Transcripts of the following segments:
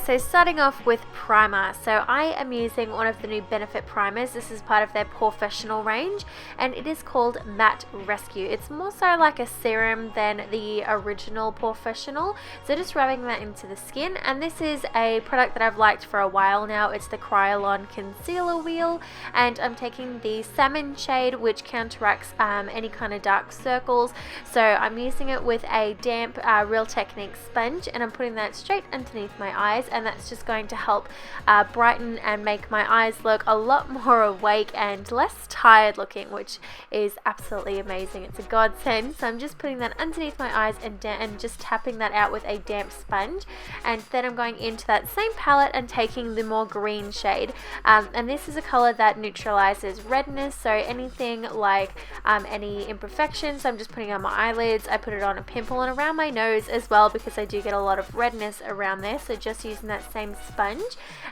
so starting off with primer. So I am using one of the new Benefit primers. This is part of their Porefessional range, and it is called Matte Rescue. It's more so like a serum than the original Porefessional. So just rubbing that into the skin, and this is a product that I've liked for a while now. It's the Kryolan Concealer Wheel, and I'm taking the Salmon shade, which counteracts any kind of dark circles. So I'm using it with a damp Real Technique sponge, and I'm putting that straight underneath my eyes, and that's just going to help brighten and make my eyes look a lot more awake and less tired looking, which is absolutely amazing. It's a godsend. So I'm just putting that underneath my eyes and just tapping that out with a damp sponge, and then I'm going into that same palette and taking the more green shade, and this is a color that neutralizes redness, so anything like any imperfections. I'm just putting it on my eyelids. I put it on a pimple and around my nose as well, because I do get a lot of redness around there, so just using that same sponge.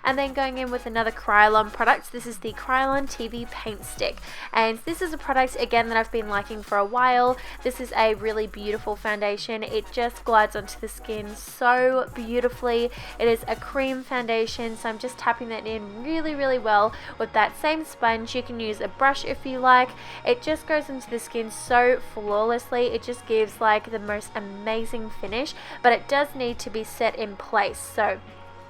And then going in with another Kryolan product. This is the Kryolan TV Paint Stick, and this is a product again that I've been liking for a while. This is a really beautiful foundation. It just glides onto the skin so beautifully. It is a cream foundation, so I'm just tapping that in really well with that same sponge. You can use a brush if you like. It just goes into the skin so flawlessly. It just gives like the most amazing finish, but it does need to be set in place. So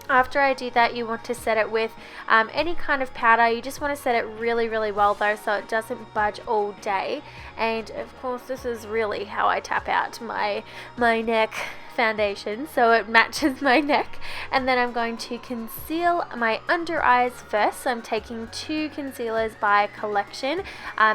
after I do that, you want to set it with any kind of powder. You just want to set it really well though, so it doesn't budge all day. And of course, this is really how I tap out my neck foundation, so it matches my neck. And then I'm going to conceal my under eyes first. So I'm taking two concealers by Collection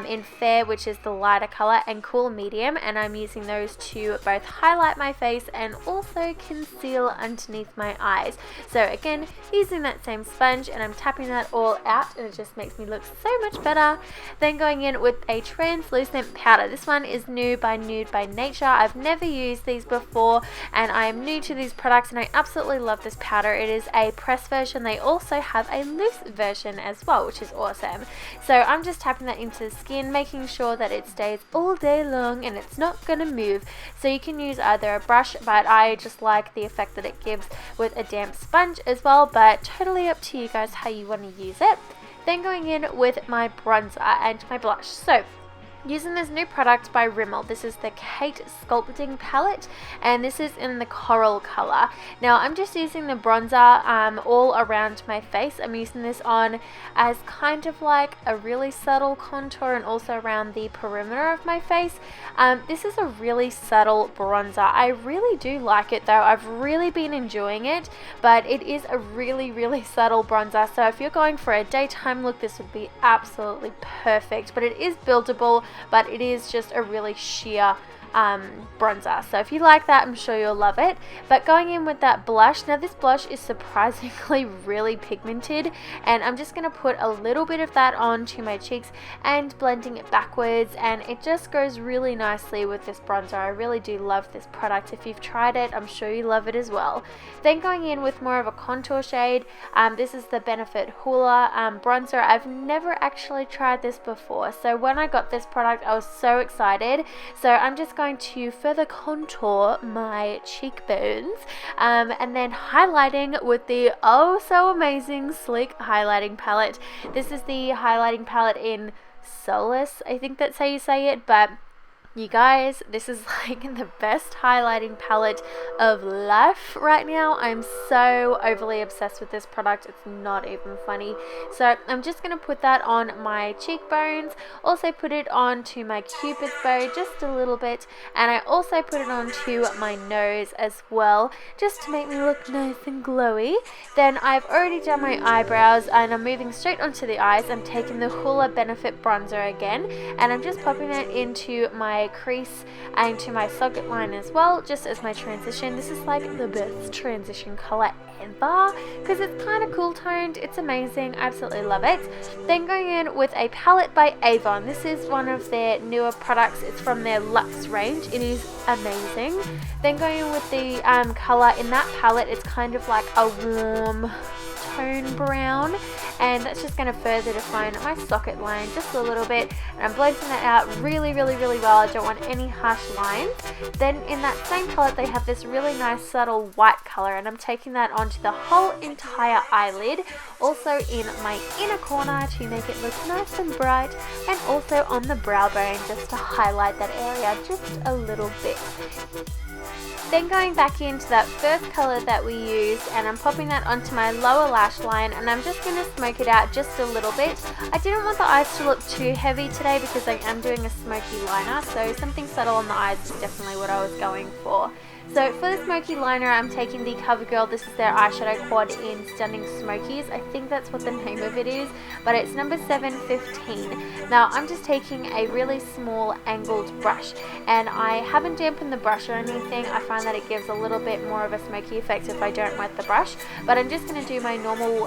in Fair, which is the lighter color, and Cool Medium, and I'm using those to both highlight my face and also conceal underneath my eyes. So again, using that same sponge, and I'm tapping that all out, and it just makes me look so much better. Then going in with a translucent powder. This one is Nude by Nature. I've never used these before, and I am new to these products, and I absolutely love this powder. It is a press version. They also have a loose version as well, which is awesome. So I'm just tapping that into the skin, making sure that it stays all day long and it's not gonna move. So you can use either a brush, but I just like the effect that it gives with a damp sponge as well, but totally up to you guys how you want to use it. Then going in with my bronzer and my blush. So using this new product by Rimmel. This is the Kate Sculpting palette, and this is in the coral color. Now I'm just using the bronzer all around my face. I'm using this on as kind of like a really subtle contour, and also around the perimeter of my face. This is a really subtle bronzer. I really do like it though. I've really been enjoying it, but it is a really subtle bronzer. So if you're going for a daytime look, this would be absolutely perfect. But it is buildable, but it is just a really sheer bronzer. So if you like that, I'm sure you'll love it. But going in with that blush, now this blush is surprisingly really pigmented, and I'm just going to put a little bit of that onto my cheeks and blending it backwards, and it just goes really nicely with this bronzer. I really do love this product. If you've tried it, I'm sure you love it as well. Then going in with more of a contour shade, this is the Benefit Hoola bronzer. I've never actually tried this before, so when I got this product I was so excited. So I'm just going to further contour my cheekbones, and then highlighting with the oh so amazing Sleek highlighting palette. This is the highlighting palette in Solice, I think that's how you say it, but you guys, this is like the best highlighting palette of life right now. I'm so overly obsessed with this product, it's not even funny. So I'm just going to put that on my cheekbones, also put it onto my cupid's bow just a little bit, and I also put it onto my nose as well, just to make me look nice and glowy. Then I've already done my eyebrows, and I'm moving straight onto the eyes. I'm taking the Hoola Benefit bronzer again, and I'm just popping that into my crease and to my socket line as well, just as my transition. This is like the best transition color ever because it's kind of cool toned. It's amazing. I absolutely love it. Then going in with a palette by Avon. This is one of their newer products. It's from their Luxe range. It is amazing. Then going in with the color in that palette, it's kind of like a warm tone brown, and that's just going to further define my socket line just a little bit, and I'm blending that out really well. I don't want any harsh lines. Then in that same palette they have this really nice subtle white color, and I'm taking that onto the whole entire eyelid, also in my inner corner to make it look nice and bright, and also on the brow bone just to highlight that area just a little bit. Then going back into that first color that we used, and I'm popping that onto my lower lash line, and I'm just going to smoke it out just a little bit. I didn't want the eyes to look too heavy today because I am doing a smoky liner, so something subtle on the eyes is definitely what I was going for. So for the smoky liner, I'm taking the Covergirl. This is their eyeshadow quad in Stunning Smokeys. I think that's what the name of it is, but it's number 715. Now I'm just taking a really small angled brush, and I haven't dampened the brush or anything. I find that it gives a little bit more of a smoky effect if I don't wet the brush, but I'm just going to do my normal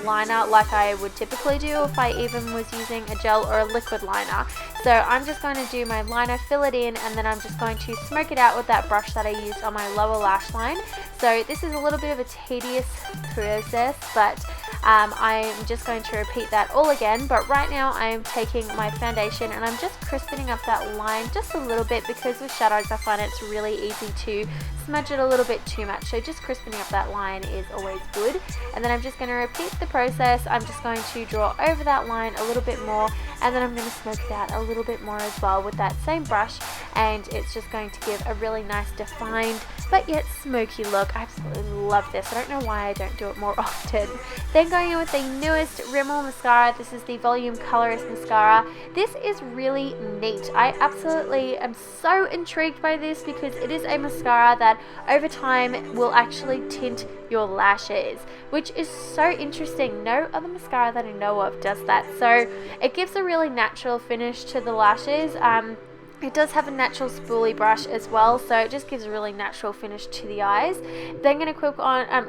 liner like I would typically do if I even was using a gel or a liquid liner. So I'm just going to do my liner, fill it in, and then I'm just going to smoke it out with that brush that I used on my lower lash line. So this is a little bit of a tedious process, but I'm just going to repeat that all again. But right now I'm taking my foundation and I'm just crispening up that line just a little bit, because with shadows I find it's really easy to smudge it a little bit too much. So just crispening up that line is always good. And then I'm just going to repeat the process. I'm just going to draw over that line a little bit more, and then I'm going to smoke it out a little bit more as well with that same brush, and it's just going to give a really nice defined but yet smoky look. I absolutely love this. I don't know why I don't do it more often. Then going in with the newest Rimmel mascara. This is the Volume Colourist mascara. This is really neat. I absolutely am so intrigued by this because it is a mascara that over time will actually tint your lashes, which is so interesting. No other mascara that I know of does that. So it gives a really natural finish to the lashes. It does have a natural spoolie brush as well, so it just gives a really natural finish to the eyes. Then I'm going to I'm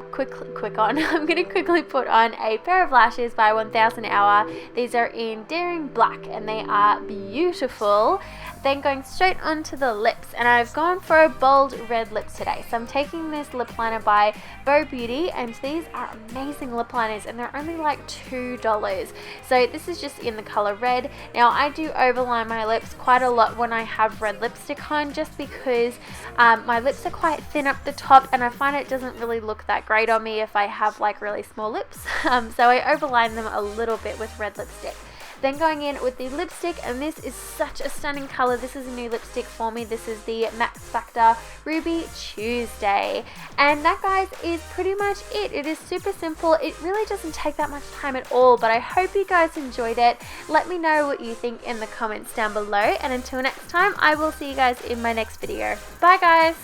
going to quickly put on a pair of lashes by 1000 Hour. These are in Daring Black and they are beautiful. Then going straight onto the lips, and I've gone for a bold red lip today. So I'm taking this lip liner by Boe Beauty, and these are amazing lip liners, and they're only like $2. So this is just in the color red. Now I do overline my lips quite a lot when I have red lipstick on, just because my lips are quite thin up the top, and I find it doesn't really look that great on me if I have like really small lips. So I overline them a little bit with red lipstick. Then going in with the lipstick, and this is such a stunning color. This is a new lipstick for me. This is the Max Factor Ruby Tuesday. And that, guys, is pretty much it. It is super simple. It really doesn't take that much time at all, but I hope you guys enjoyed it. Let me know what you think in the comments down below. And until next time, I will see you guys in my next video. Bye, guys.